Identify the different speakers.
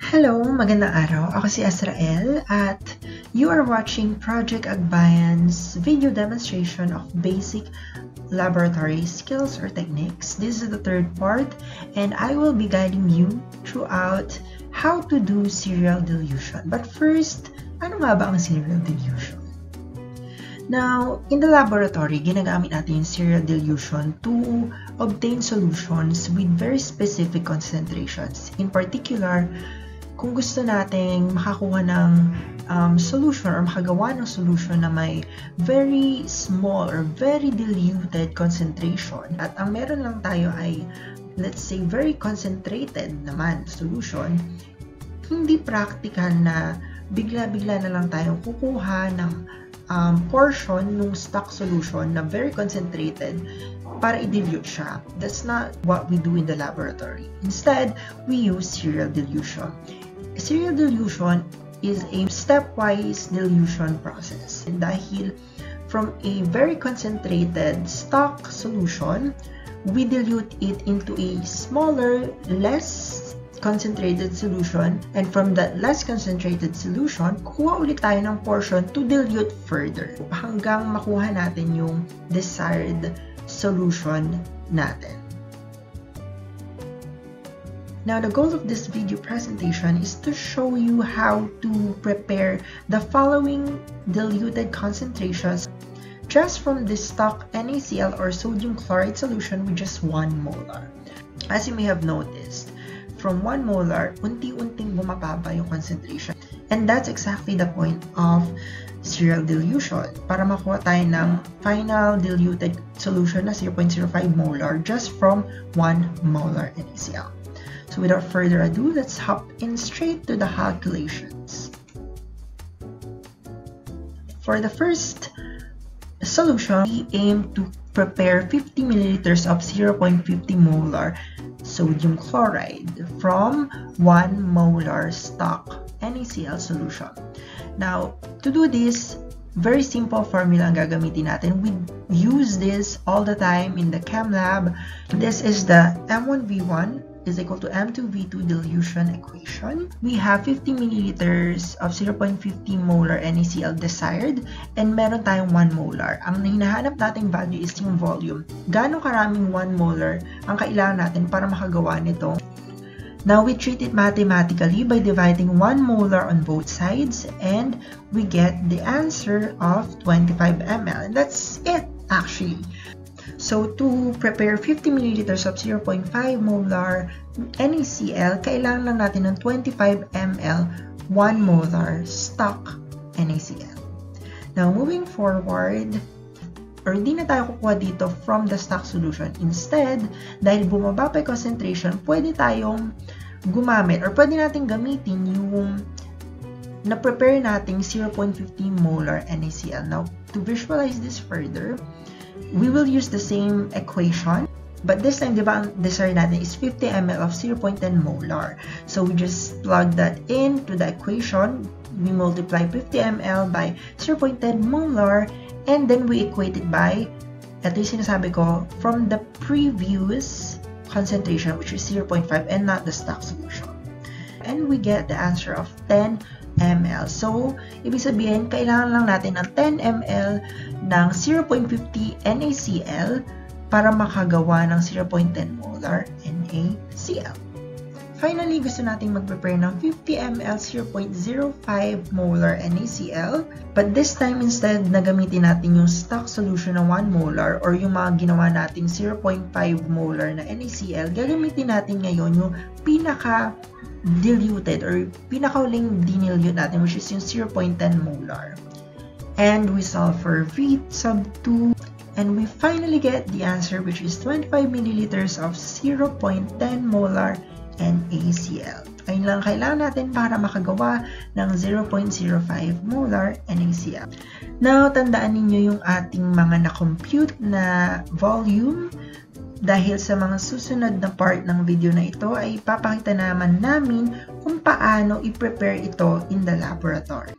Speaker 1: Hello, magandang araw. Ako si Azrael at you are watching Project Agbayan's video demonstration of basic laboratory skills or techniques. This is the third part and I will be guiding you throughout how to do serial dilution. But first, ano nga ba ang serial dilution? Now, in the laboratory, ginagamit natin yung serial dilution to obtain solutions with very specific concentrations. In particular, kung gusto nating makakuha ng solution or makagawa ng solution na may very small or very diluted concentration at ang meron lang tayo ay, let's say, very concentrated naman solution, hindi practical na bigla-bigla na lang tayong kukuha ng portion ng stock solution na very concentrated para i-dilute siya. That's not what we do in the laboratory. Instead, we use serial dilution. Serial dilution is a stepwise dilution process. Dahil from a very concentrated stock solution, we dilute it into a smaller, less concentrated solution, and from that less concentrated solution, kukuha ulit tayo ng portion to dilute further hanggang makuha natin yung desired solution natin. Now, the goal of this video presentation is to show you how to prepare the following diluted concentrations just from this stock NaCl or sodium chloride solution with just 1 molar. As you may have noticed, from 1 molar, unti-unting bumababa yung concentration. And that's exactly the point of serial dilution. Para makuha tayo ng final diluted solution na 0.05 molar just from 1 molar NaCl. So without further ado, let's hop in straight to the calculations. For the first solution, we aim to prepare 50 milliliters of 0.50 molar sodium chloride from 1 molar stock NaCl solution. Now, to do this, very simple formula ang gagamitin natin. We use this all the time in the chem lab. This is the M1V1 is equal to M2V2 dilution equation. We have 50 milliliters of 0.50 molar NaCl desired and meron tayong 1 molar. Ang hinahanap nating value is yung volume. Gaano karaming 1 molar ang kailangan natin para makagawa nito? Now, we treat it mathematically by dividing 1 molar on both sides and we get the answer of 25 ml. And that's it, actually. So, to prepare 50 milliliters of 0.5 molar NaCl, kailangan lang natin ng 25 ml 1 molar stock NaCl. Now, moving forward, or hindi na tayo kukuha dito from the stock solution. Instead, dahil bumaba pa yung concentration, pwede tayong gumamit or pwede natin gamitin yung na-prepare nating 0.50 molar NaCl. Now, to visualize this further, we will use the same equation, but this time, di ba, ang desired natin is 50 ml of 0.10 molar. So, we just plug that into the equation. We multiply 50 ml by 0.10 molar, and then we equate it by, ito yung sinasabi ko, from the previous concentration, which is 0.5 and not the stock solution. And we get the answer of 10 ml. So, ibig sabihin, kailangan lang natin ng 10 ml ng 0.50 NaCl para makagawa ng 0.10 molar NaCl. Finally, gusto nating mag-prepare ng 50 ml 0.05 molar NaCl. But this time, instead na gamitin natin yung stock solution ng 1 molar or yung mga ginawa nating 0.5 molar na NaCl, gagamitin natin ngayon yung pinaka-diluted or pinaka-uling dinilute natin, which is yung 0.10 molar. And we solve for V sub 2. And we finally get the answer, which is 25 milliliters of 0.10 molar NaCl. Ayun lang kailangan natin para makagawa ng 0.05 molar NaCl. Now, tandaan ninyo yung ating mga na-compute na volume. Dahil sa mga susunod na part ng video na ito ay ipapakita naman namin kung paano i-prepare ito in the laboratory.